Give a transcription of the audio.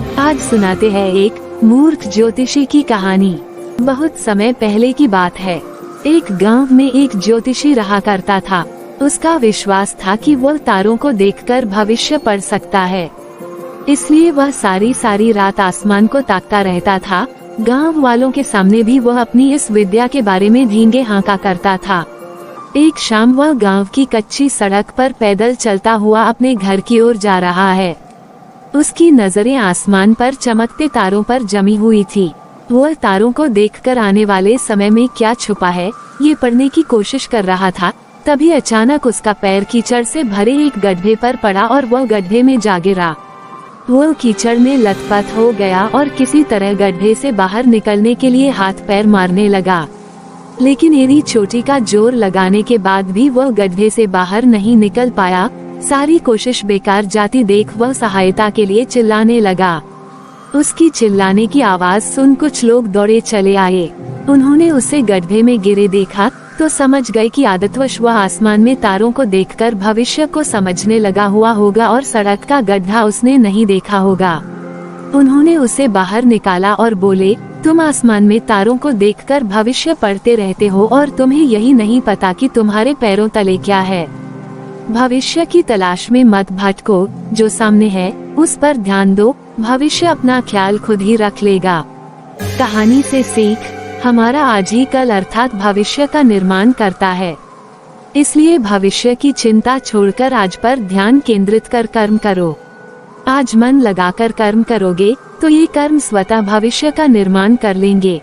आज सुनाते हैं एक मूर्ख ज्योतिषी की कहानी। बहुत समय पहले की बात है। एक गांव में एक ज्योतिषी रहा करता था। उसका विश्वास था कि वह तारों को देखकर भविष्य पढ़ सकता है, इसलिए वह सारी रात आसमान को ताकता रहता था। गांव वालों के सामने भी वह अपनी इस विद्या के बारे में धींगे हाँका करता था। एक शाम वह गांव की कच्ची सड़क पर पैदल चलता हुआ अपने घर की ओर जा रहा है। उसकी नजरें आसमान पर चमकते तारों पर जमी हुई थी। वह तारों को देखकर आने वाले समय में क्या छुपा है, ये पढ़ने की कोशिश कर रहा था। तभी अचानक उसका पैर कीचड़ से भरे एक गड्ढे पर पड़ा और वह गड्ढे में जा गिरा। वह कीचड़ में लथपथ हो गया और किसी तरह गड्ढे से बाहर निकलने के लिए हाथ पैर मारने लगा, लेकिन एड़ी चोटी का जोर लगाने के बाद भी वह गड्ढे से बाहर नहीं निकल पाया। सारी कोशिश बेकार जाती देख वह सहायता के लिए चिल्लाने लगा। उसकी चिल्लाने की आवाज सुन कुछ लोग दौड़े चले आए। उन्होंने उसे गड्ढे में गिरे देखा तो समझ गए कि आदतवश वह आसमान में तारों को देखकर भविष्य को समझने लगा हुआ होगा और सड़क का गड्ढा उसने नहीं देखा होगा। उन्होंने उसे बाहर निकाला और बोले, तुम आसमान में तारों को देखकर भविष्य पढ़ते रहते हो और तुम्हें यही नहीं पता कि तुम्हारे पैरों तले क्या है। भविष्य की तलाश में मत भटको, जो सामने है उस पर ध्यान दो, भविष्य अपना ख्याल खुद ही रख लेगा। कहानी से सीख, हमारा आज ही कल अर्थात भविष्य का निर्माण करता है, इसलिए भविष्य की चिंता छोड़कर आज पर ध्यान केंद्रित कर कर्म करो। आज मन लगाकर कर्म करोगे तो ये कर्म स्वतः भविष्य का निर्माण कर लेंगे।